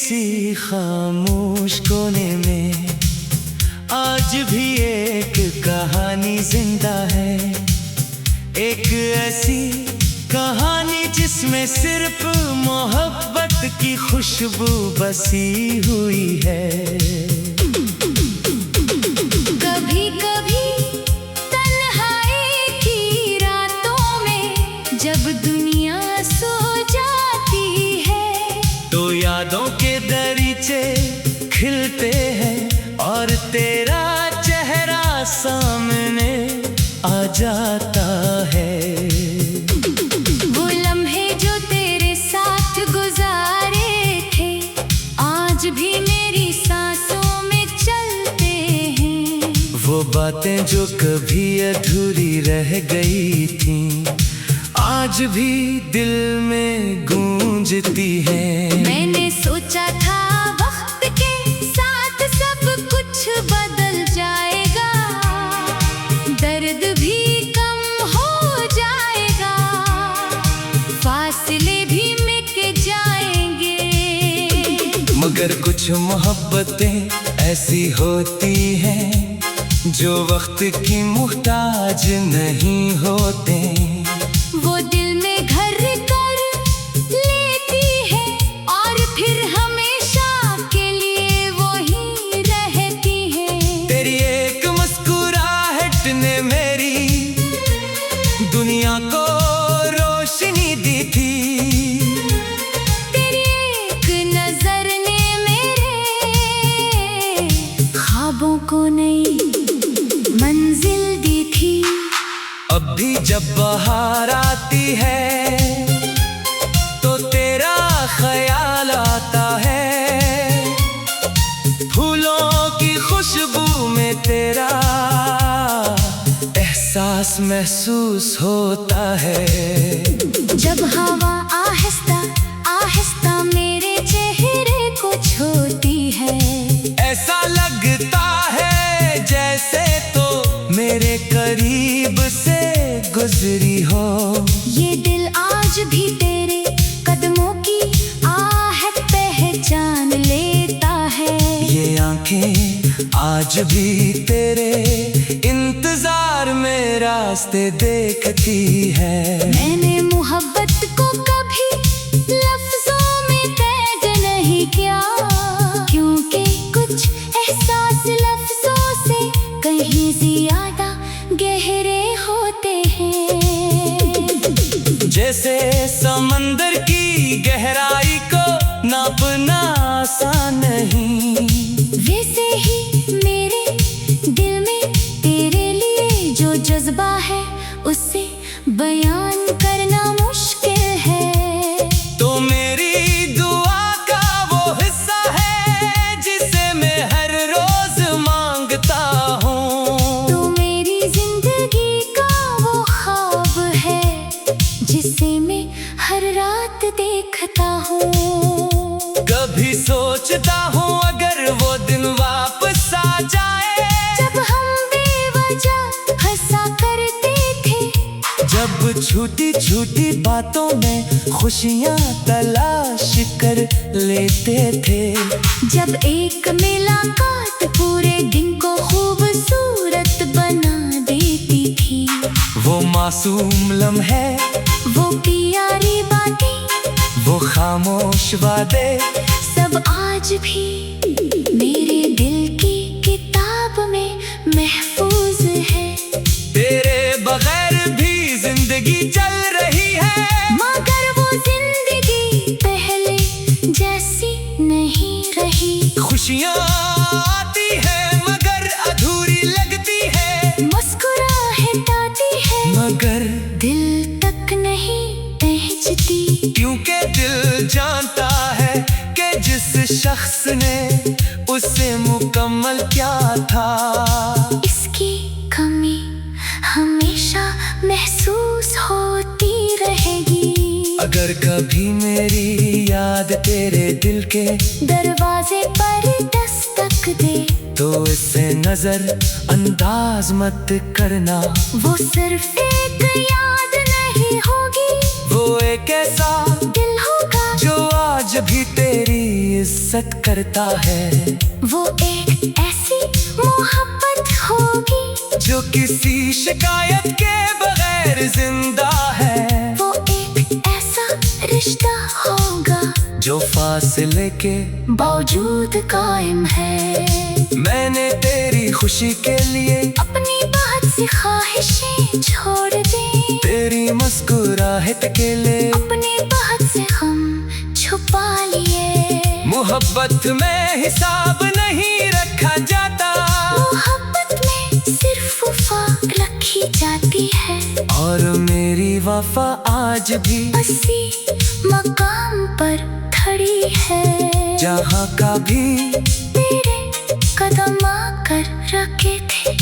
किसी खामोश कोने में आज भी एक कहानी जिंदा है। एक ऐसी कहानी जिसमें सिर्फ मोहब्बत की खुशबू बसी हुई है। कभी कभी तन्हाई की रातों में जब दुनिया सो जाती है तो यादों के दरीचे खिलते हैं और तेरा चेहरा सामने आ जाता है। वो लम्हे जो तेरे साथ गुजारे थे आज भी मेरी सांसों में चलते हैं। वो बातें जो कभी अधूरी रह गई थीं आज भी दिल में गूंजती हैं। मैंने सोचा था वक्त के साथ सब कुछ बदल जाएगा, दर्द भी कम हो जाएगा, फासले भी मिट जाएंगे। मगर कुछ मोहब्बतें ऐसी होती हैं जो वक्त की मुहताज नहीं होते। वो दिल में घर कर लेती है और फिर हमेशा के लिए वहीं रहती है। तेरी एक मुस्कुराहट ने मेरी दुनिया को रोशनी दी थी। तेरी एक नजर ने मेरे ख्वाबों को नई मंजिल दी थी। अब भी जब बाहर आती है तो तेरा ख्याल आता है। फूलों की खुशबू में तेरा एहसास महसूस होता है। जब हवा आहिस्ता आहिस्ता मेरे चेहरे को छूती है ऐसा लगता है जैसे तो मेरे करीब से गुजरी हो। ये दिल आज भी तेरे कदमों की आहट पहचान लेता है। ये आंखें आज भी तेरे इंतजार में रास्ते देखती है। मैंने मोहब्बत को कभी लफ्जों में कैद नहीं किया, क्योंकि कुछ एहसास लफ्जों से कहीं ज्यादा गहरे होते हैं। जैसे समंदर की गहराई को नापना आसान नहीं, वैसे ही मेरे दिल में तेरे लिए जो जज्बा है उसे बयान करना मुश्किल है। तो मेरी दुआ का वो हिस्सा है जिसे मैं हर रोज मांगता हूँ। तो मेरी जिंदगी का वो ख्वाब है जिसे मैं हर रात देखता हूँ। कभी सोचता हूँ अगर वो दिन वापस आ जाए जब हम बेवजह हंसा करते थे, जब छोटी छोटी बातों में खुशियाँ तलाश कर लेते थे, जब एक मुलाकात पूरे दिन को खूबसूरत बना देती थी। वो मासूम लम्हे, वो प्यारी बातें, वो खामोश वादे सब आज भी मेरे दिल की किताब में महफूज है। तेरे बगैर भी जिंदगी चल रही है, मगर वो जिंदगी पहले जैसी नहीं रही। खुशियाँ आती है मगर अधूरी लगती है, मुस्कुराहट आती है मगर दिल तक नहीं पहुंचती। क्योंकि दिल जानता है कि जिस शख्स ने उसे मुकम्मल क्या था, इसकी कमी हमेशा महसूस होती रहेगी। अगर कभी मेरी याद तेरे दिल के दरवाजे पर दस्तक दे तो इसे नजर अंदाज मत करना। वो सिर्फ एक याद नहीं होगी, वो एक ऐसा दिल होगा जो आज आज भी तेरी इज्जत करता है। वो एक ऐसी मोहब्बत होगी जो किसी शिकायत के बगैर जिंदा है। वो एक ऐसा रिश्ता होगा जो फासले के बावजूद कायम है। मैंने तेरी खुशी के लिए अपनी बहुत सी ख्वाहिशें छोड़ दी, तेरी मुस्कुराहट के लिए अपने बहुत से गम छुपा लिए। मोहब्बत में हिसाब नहीं रखा जाता, मोहब्बत में सिर्फ वफा रखी जाती है। और मेरी वफा आज भी उसी मकाम पर खड़ी है जहाँ का भी तेरे कदम आकर रखे थे।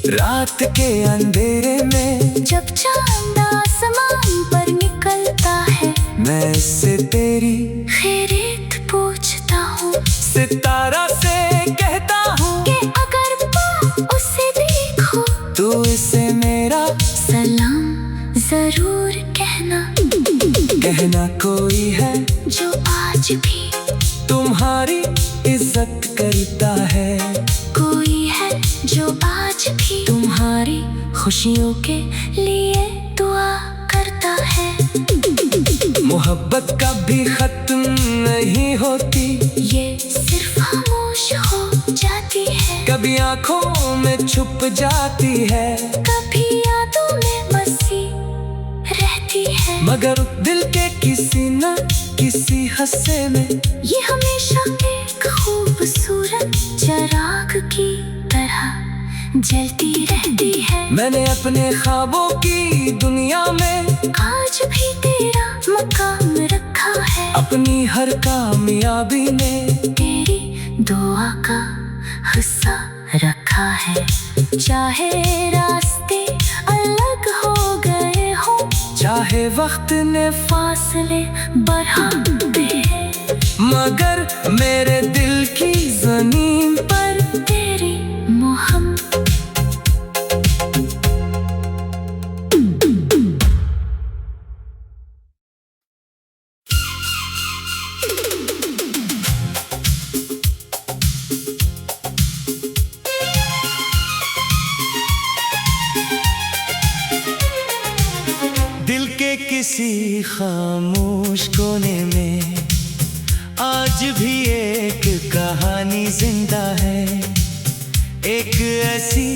रात के अंधेरे में जब चांद आसमान पर निकलता है, मैं इससे तेरी खैरियत पूछता हूँ। सितारा से कहता हूँ कि अगर मैं उसे देखूं तू इसे मेरा सलाम जरूर कहना। कहना कोई है जो आज भी तुम्हारी इज्जत करता है। कोई है जो आज भी तुम्हारी खुशियों के लिए दुआ करता है। मोहब्बत कभी खत्म नहीं होती, ये सिर्फ खामोश हो जाती है। कभी आंखों में छुप जाती है, कभी यादों में बसी रहती है। मगर दिल के किसी न किसी हिस्से में ये हमेशा एक खूबसूरत चिराग की तरह जलती रहती है। मैंने अपने ख्वाबों की दुनिया में आज भी तेरा मकाम रखा है। अपनी हर कामयाबी ने तेरी दुआ का हिस्सा रखा है। चाहे रास्ते अलग हो गए हो, चाहे वक्त ने फासले बढ़ा दे, मगर मेरे दिल की जमीन पर तेरी मोहब्बत दिल के किसी खामोश कोने में आज भी एक कहानी जिंदा है। एक ऐसी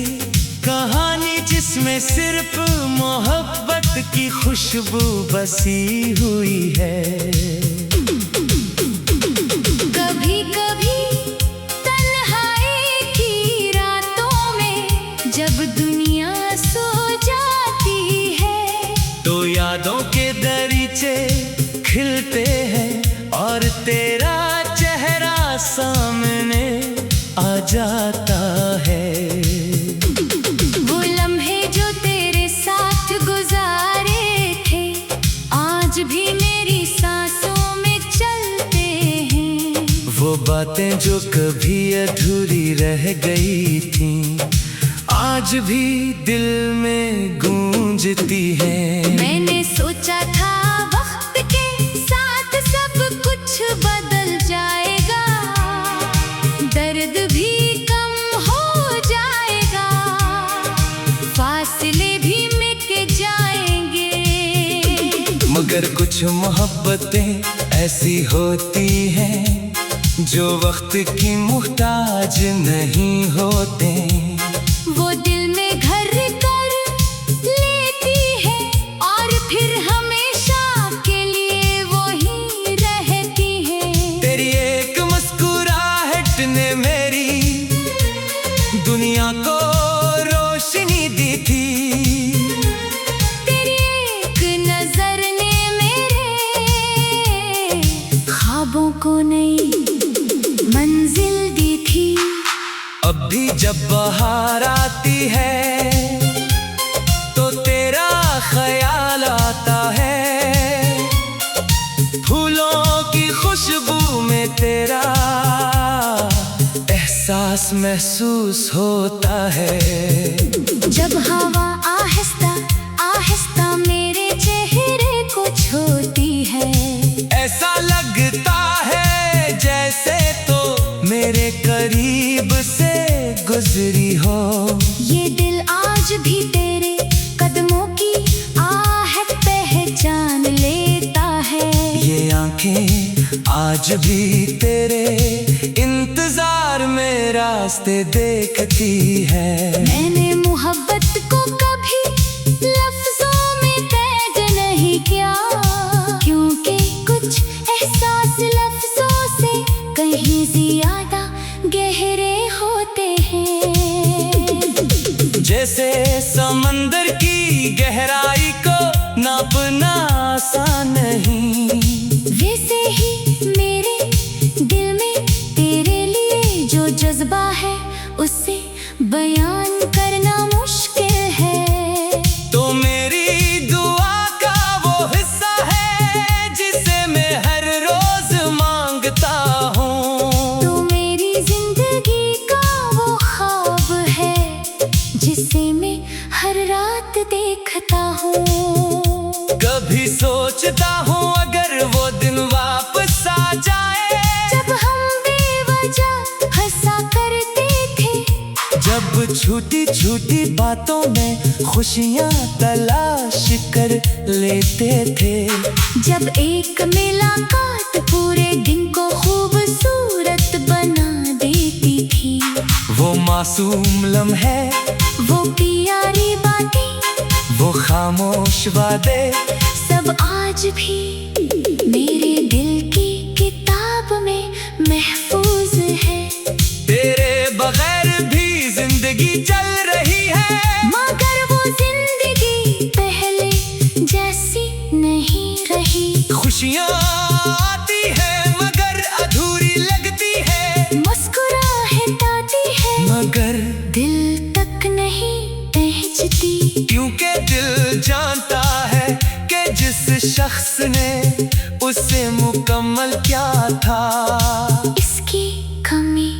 कहानी जिसमें सिर्फ मोहब्बत की खुशबू बसी हुई है। कभी कभी तन्हाई की रातों में जब दुनिया सो जाती है, तो यादों के दरीचे खिलते हैं और तेरा चेहरा सामने आ जाता है। वो लम्हे जो तेरे साथ गुजारे थे आज भी मेरी सांसों में चलते हैं। वो बातें जो कभी अधूरी रह गई थी आज भी दिल में गूंजती हैं। मैंने सोचा था वक्त के साथ सब कुछ बदल जाएगा, दर्द भी कम हो जाएगा, फासले भी मिट जाएंगे। मगर कुछ मोहब्बतें ऐसी होती हैं जो वक्त की मुहताज नहीं होते। वो दिल में घर कर लेती है और फिर हमेशा के लिए वही रहती है। तेरी एक मुस्कुराहट ने मेरी दुनिया को रोशनी दी थी। तेरी एक नजर ने मेरे ख्वाबों को नई मंजिल दी थी। अब भी जब बहार आती है तो तेरा ख्याल आता है। फूलों की खुशबू में तेरा एहसास महसूस होता है। जब हवा आहिस्ता आहिस्ता मेरे चेहरे को छूती है, ऐसा लगता मेरे करीब से गुजरी हो। ये दिल आज भी तेरे कदमों की आहट पहचान लेता है। ये आंखें आज भी तेरे इंतजार में रास्ते देखती है। मैंने मोहब्बत को कभी लफ्जों में कैद नहीं किया, क्योंकि कुछ एहसास लफ्जों से कहीं ज्यादा गहरे होते हैं। जैसे समंदर की गहराई को नापना आसान नहीं, वैसे ही मेरे दिल में तेरे लिए जो जज्बा है उसे बयान करना मुश्किल है। तो मेरी दुआ का वो हिस्सा है जिसे मैं हर रोज मांगता हूँ। तो मेरी जिंदगी का वो ख्वाब है जिसे मैं हर रात देखता हूँ। कभी सोचता हूँ अगर वो दिन वापस आ जाए, जब हम बेवजह हंसा करते थे, जब छोटी छोटी बातों में खुशियाँ तलाश कर लेते थे, जब एक मुलाकात पूरे दिन को खूबसूरत बना देती थी। वो मासूम लम्हे, वो प्यारी बातें, वो खामोश वादे, सब आज भी मेरे दिल की किताब में महफूज है। तेरे बगैर भी जिंदगी चल रही है, मगर वो जिंदगी पहले जैसी नहीं रही। खुशियाँ आती है मगर अधूरी लगती है, मुस्कुराहट आती है मगर दिल तक नहीं पहुंचती। क्योंकि दिल जानता है कि जिस शख्स ने उसे मुकम्मल क्या था, इसकी कमी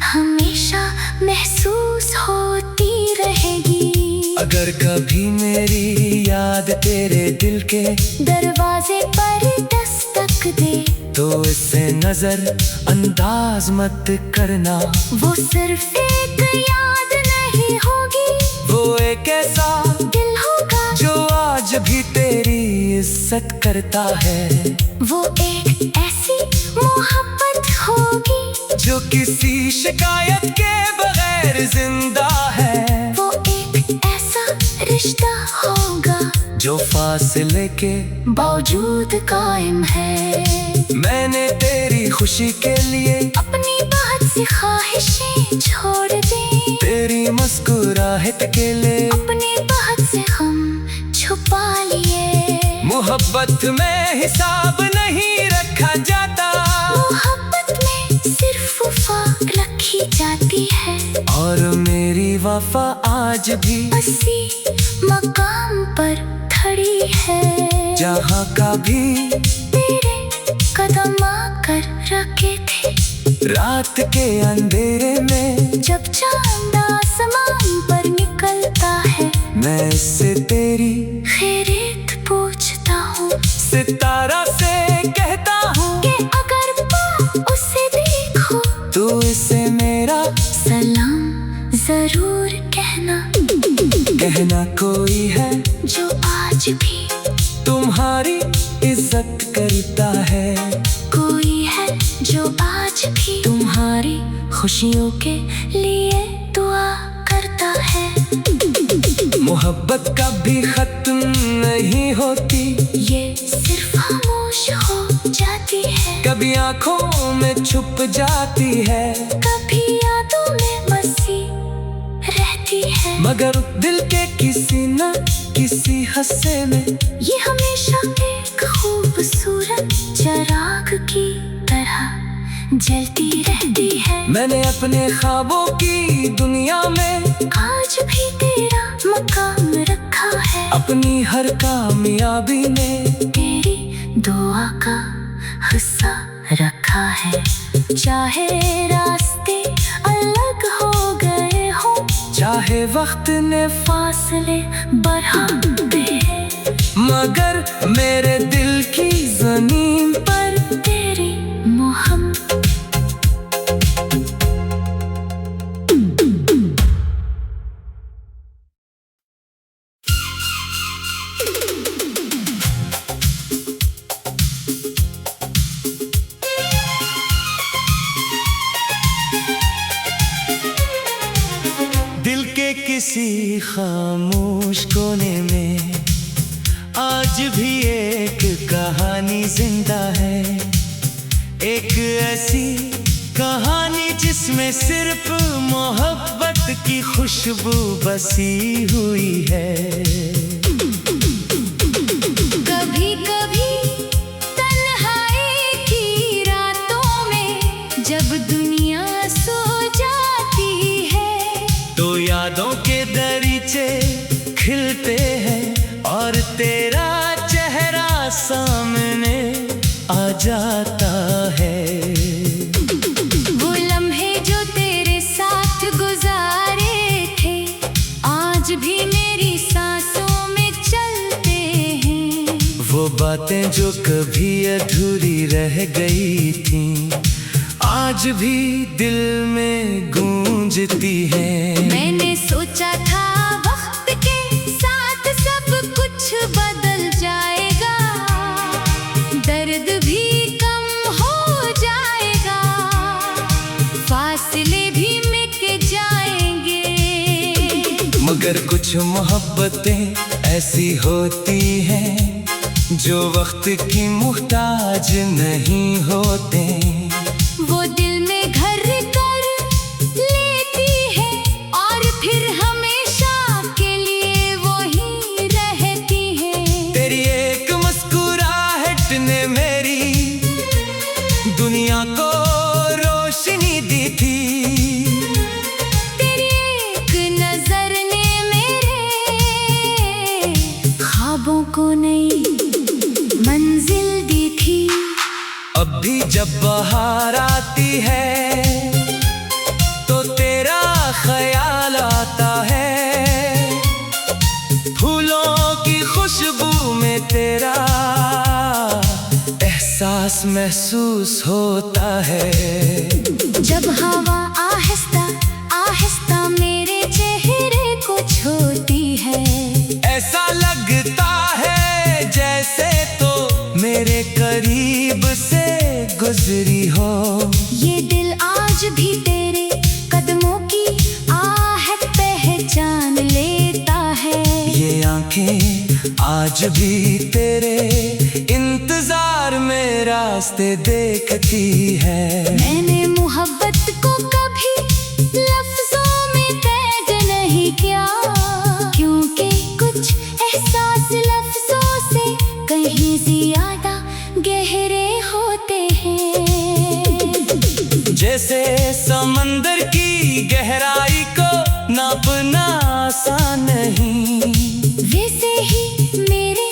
हमेशा महसूस होती रहेगी। अगर कभी मेरी याद तेरे दिल के दरवाजे पर दस्तक दे, तो इससे नजर अंदाज मत करना। वो सिर्फ एक याद नहीं होगी, वो एक ऐसा दिल होगा जो आज भी तेरी इज्जत करता है। वो एक ऐसी मोहब्बत होगी जो किसी शिकायत के बगैर जिंदा है। वो एक ऐसा रिश्ता होगा जो फासले के बावजूद कायम है। मैंने तेरी खुशी के लिए अपनी बहुत सी ख्वाहिशें छोड़ दी, तेरी मुस्कुराहट के लिए अपने बहुत से गम छुपा लिए। मोहब्बत में हिसाब नहीं रखा जाता, मोहब्बत में सिर्फ वफा रखी जाती है। और मेरी वफा आज भी उसी मकाम पर खड़ी है जहाँ का भी तेरे कदम आकर रखे थे। रात के अंधेरे में जब चांद आसमान पर निकलता है, मैं इससे तेरी खैरियत पूछता हूँ। सितारा से कहता हूँ कि अगर पाओ उसे देखो, तो इसे मेरा सलाम जरूर कहना। कहना कोई है जो आज भी तुम्हारी इज्जत करता है, कोई है जो आज भी तुम्हारी खुशियों के लिए दुआ करता है। मोहब्बत कभी खत्म नहीं होती, ये सिर्फ खामोश हो जाती है, कभी आंखों में छुप जाती है, कभी यादों में बसी रहती है। मगर दिल के किसी न किसी हिस्से में ये हमेशा एक खूबसूरत चिराग की तरह जलती रहती है। मैंने अपने ख्वाबों की दुनिया में आज भी तेरा मकाम रखा है, अपनी हर कामयाबी में तेरी दुआ का हिस्सा रखा है। चाहे रास्ते अलग हो गए हो, चाहे वक्त ने फासले बढ़ा दे, मगर मेरे दिल की जमीन पर तेरी मोहब्बत किसी खामोश कोने में आज भी एक कहानी जिंदा है। एक ऐसी कहानी जिसमें सिर्फ मोहब्बत की खुशबू बसी हुई है। कभी कभी तन्हाई की रातों में जब दुनिया सो जाती है, तो यादों के दरीचे खिलते हैं और तेरा चेहरा सामने आ जाता है। वो लम्हे जो तेरे साथ गुजारे थे आज भी मेरी सांसों में चलते हैं। वो बातें जो कभी अधूरी रह गई थीं आज भी दिल में गूंजती हैं। मैंने सोचा था वक्त के साथ सब कुछ बदल जाएगा, दर्द भी कम हो जाएगा, फासले भी मिट जाएंगे। मगर कुछ मोहब्बतें ऐसी होती हैं जो वक्त की मुहताज नहीं होते। वो दिल में घर कर लेती है और फिर हमेशा के लिए वहीं रहती है। तेरी एक मुस्कुराहट ने मेरी दुनिया को रोशनी दी थी। तेरी एक नजर ने मेरे ख्वाबों को नई मंजिल दी थी। अब भी जब बहार आती है तो तेरा ख्याल आता है। फूलों की खुशबू में तेरा एहसास महसूस होता है। जब हवा आहिस्ता आहिस्ता मेरे चेहरे को छूती है, ऐसा लगता है जैसे तो मेरे करीब से गुजरी हो। ये दिल आज भी तेरे कदमों की आहट पहचान लेता है। ये आंखें आज भी तेरे इंतजार में रास्ते देखती है। मैंने मोहब्बत को कभी लफ्जों में कैद नहीं किया, क्योंकि कुछ एहसास लफ्जों से कहीं ज्यादा गहरे होते हैं। जैसे समंदर की गहराई को नापना आसान नहीं, वैसे ही मेरे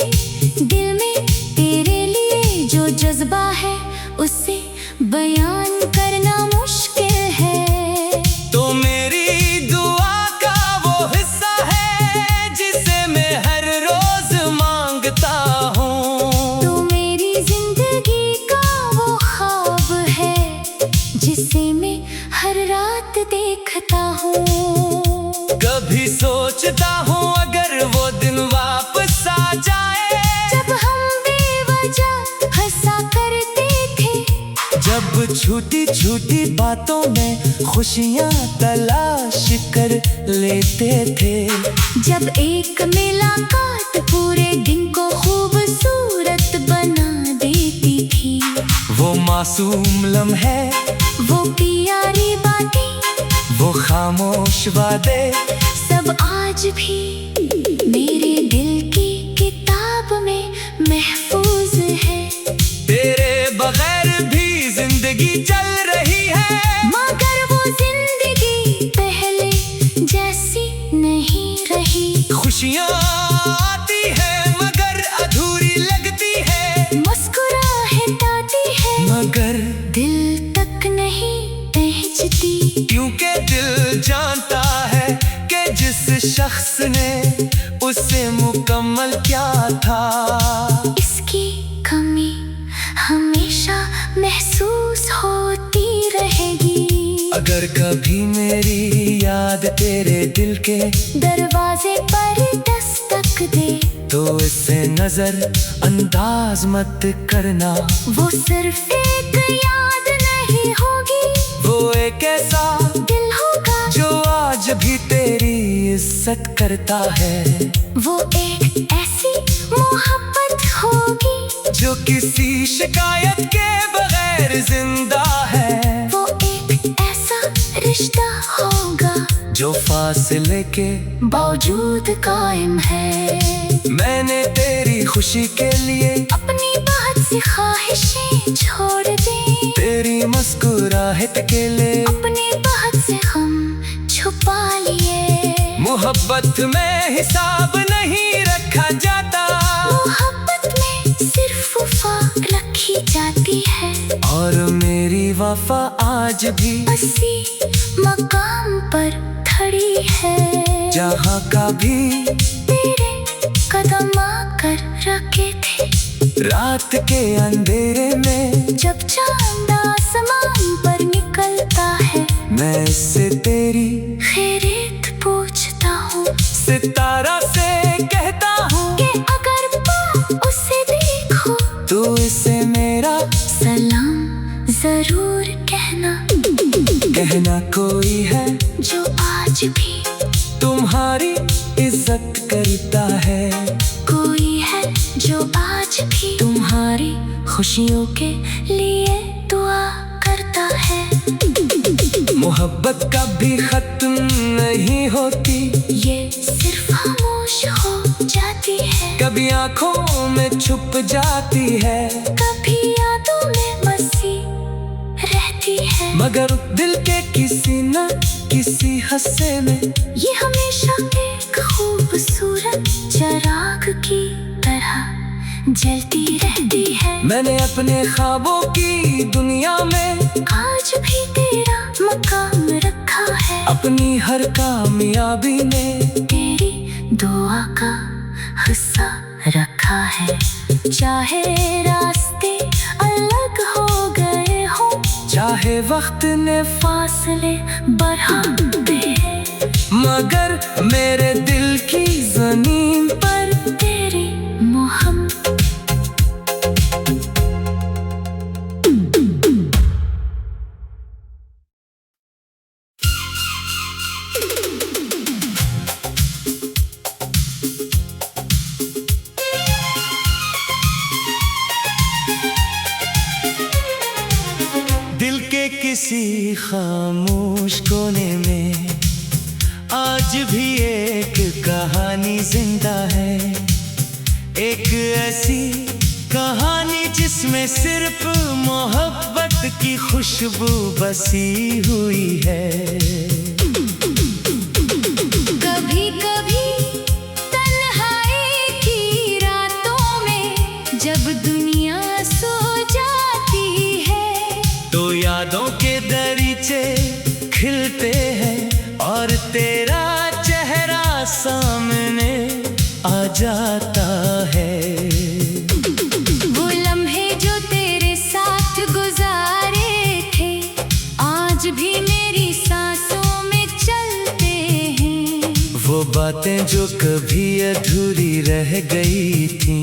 दिल में तेरे लिए जो जज्बा है उसे बयान करना मुश्किल है। तो मेरी दुआ का वो हिस्सा है जिसे मैं हर रोज मांगता हूँ। तो मेरी जिंदगी का वो ख्वाब है जिसे मैं हर रात देखता हूँ। कभी सोचता हूँ अगर वो दिन वापस आ जाए, जब हम बेवजह हंसा करते थे, जब छोटी छोटी बातों में खुशियाँ तलाश कर लेते थे, जब एक मुलाकात पूरे दिन को खूबसूरत बना देती थी। वो मासूम लम्हे, वो प्यारी बातें, वो खामोश वादे, सब आज भी मेरे दिल की किताब में महफूज है। तेरे बगैर भी जिंदगी चल रही है, मगर वो जिंदगी पहले जैसी नहीं रही। खुशियाँ आती है मगर अधूरी लगती है, मुस्कुराहट आती है मगर दिल तक नहीं पहुंचती। क्योंकि दिल जानता है कि जिस शख्स ने उसे मुकम्मल क्या था, इसकी कमी हमेशा महसूस होती रहेगी। अगर कभी मेरी याद तेरे दिल के दरवाजे पर दस्तक दे, तो इससे नजर अंदाज मत करना। वो सिर्फ एक याद नहीं होगी, वो एक ऐसा दिल होगा जो आज भी तेरी इज्जत इज्जत करता है। वो एक ऐसी मोहब्बत होगी जो किसी शिकायत के बगैर जिंदा है। वो एक ऐसा रिश्ता होगा जो फासले के बावजूद कायम है। मैंने तेरी खुशी के लिए अपनी बहुत सी ख्वाहिशें छोड़ दी, तेरी मुस्कुराहट के लिए अपने बहुत से गम छुपा लिए। मोहब्बत में हिसाब नहीं रखा जाता, मोहब्बत में सिर्फ वफा रखी जाती है। और मेरी वफा आज भी उसी मकाम पर खड़ी है जहाँ का भी तेरे कदम आकर रखे थे। रात के अंधेरे में जब चांद आसमान पर निकलता है, मैं इससे तेरी खैरियत पूछता हूँ। सितारा से कहता हूँ कि अगर पाओ उसे देखो तू इसे मेरा सलाम जरूर कहना। कहना कोई है जो आज भी तुम्हारी इज्जत करता है। कोई है जो आज भी तुम्हारी खुशियों के लिए दुआ करता है। मोहब्बत कभी खत्म नहीं होती, ये सिर्फ खामोश हो जाती है, कभी आंखों में छुप जाती है, कभी यादों में बसी रहती है। मगर दिल के किसी न किसी हिस्से में ये हमेशा एक खूबसूरत चिराग की तरह जलती रहती है। मैंने अपने ख्वाबों की दुनिया में आज भी तेरा मकाम रखा है। अपनी हर कामयाबी में तेरी दुआ का हिस्सा रखा है। चाहे रास्ते अलग हो गए हो, चाहे वक्त ने फासले बढ़ा दे, मगर मेरे दिल की जमीन पर तेरी मोहब्बत। दिल के किसी खामोश कोने में आज भी एक कहानी जिंदा है। एक ऐसी कहानी जिसमें सिर्फ मोहब्बत की खुशबू बसी हुई है। कभी कभी तन्हाई की रातों में जब दुनिया सो जाती है, तो यादों के दरीचे खिलते हैं और तेरा चेहरा सामने आ जाता है। वो लम्हे जो तेरे साथ गुजारे थे आज भी मेरी सांसों में चलते हैं। वो बातें जो कभी अधूरी रह गई थी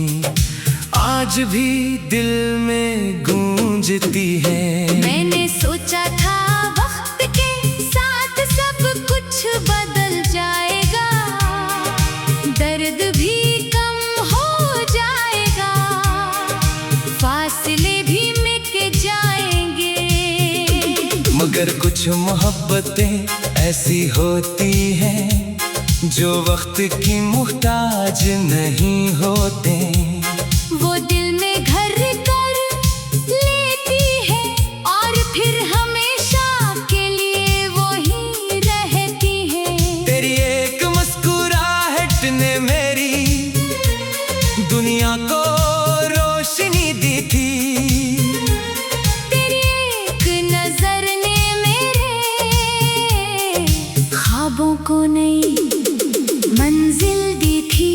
आज भी दिल में गूंजती हैं। मैंने सोचा था वक्त के साथ सब कुछ बदल जाएगा, दर्द भी कम हो जाएगा, फासले भी मिट जाएंगे। मगर कुछ मोहब्बतें ऐसी होती हैं जो वक्त की मुहताज नहीं होते। वो दिल में घर कर लेती है और फिर हमेशा के लिए वहीं रहती है। तेरी एक मुस्कुराहट ने मेरी दुनिया को रोशनी दी थी। तेरी एक नजर ने मेरे ख्वाबों को नई मंजिल दी थी।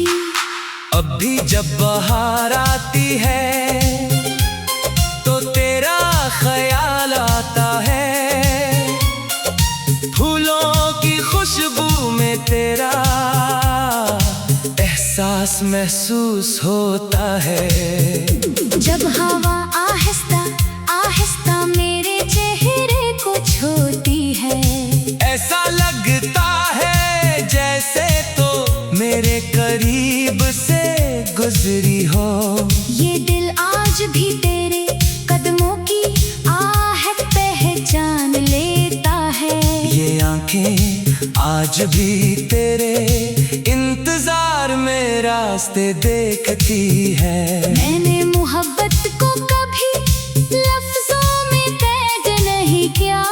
अब भी जब बहार आती है तो तेरा ख्याल आता है। फूलों की खुशबू में तेरा एहसास महसूस होता है। जब हवा आहिस्ता आहिस्ता मेरे चेहरे को छूती है, ऐसा लगता है जैसे तो गुजरी हो। ये दिल आज भी तेरे कदमों की आहट पहचान लेता है। ये आंखें आज भी तेरे इंतजार में रास्ते देखती है। मैंने मोहब्बत को कभी लफ्जों में कैद नहीं किया,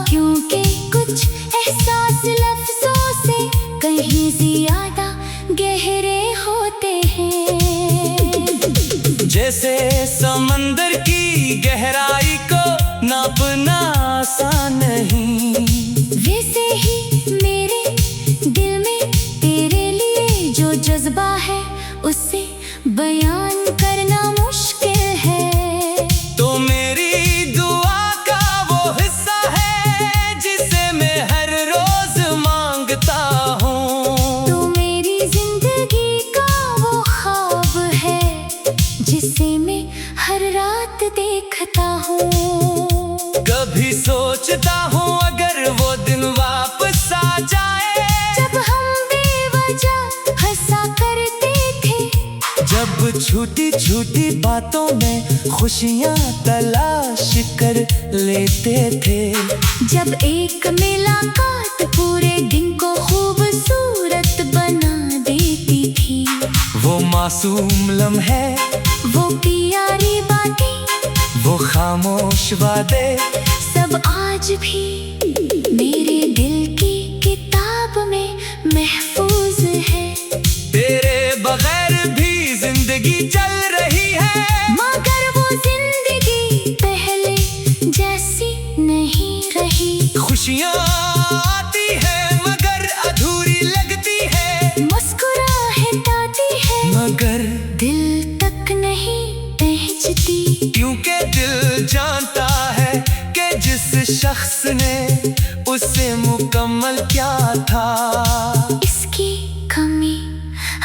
क्योंकि कुछ एहसास लफ्जों से कहीं ज्यादा गहरे होते हैं। जैसे समंदर की गहराई को नापना आसान नहीं, वैसे ही मेरे दिल में तेरे लिए जो जज्बा है उसे बयान करना मुश्किल है। तो मेरी दुआ का वो हिस्सा है जिसे मैं हर रोज मांगता हूँ। तो मेरी जिंदगी का वो ख्वाब है जिसे मैं हर रात देखता हूँ। कभी सोचता हूँ अगर वो दिन वापस आ जाए, जब हम बेवजह हंसा करते थे, जब छोटी छोटी बातों में खुशियाँ तलाश कर लेते थे, जब एक मुलाकात पूरे दिन को खूबसूरत बना देती थी। वो मासूम लम्हे, वो प्यारी बातें, वो खामोश वादे, सब आज भी मेरे दिल की किताब में महफूज है। तेरे बगैर भी जिंदगी चल रही है, मगर वो जिंदगी पहले जैसी नहीं रही। खुशियाँ आती है मगर अधूरी लगती है, मुस्कुराहट आती है मगर दिल तक नहीं पहुंचती। क्योंकि दिल जानता है कि जिस शख्स ने उसे मुकम्मल क्या था, इसकी कमी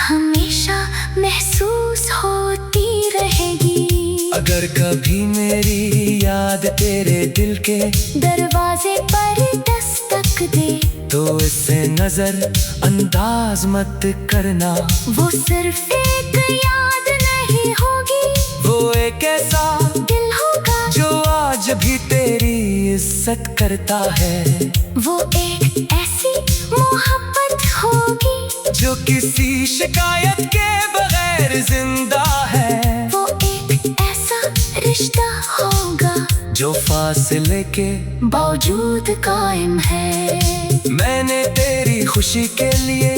हमेशा महसूस होती रहेगी। अगर कभी मेरी याद तेरे दिल के दरवाजे पर दस्तक दे, तो इससे नजर अंदाज मत करना। वो सिर्फ एक याद नहीं होगी, वो एक ऐसा दिल होगा जो आज भी तेरी इज्जत करता है। वो एक ऐसी मोहब्बत होगी जो किसी शिकायत के बगैर जिंदा है। वो एक ऐसा रिश्ता होगा जो फासले के बावजूद कायम है। मैंने तेरी खुशी के लिए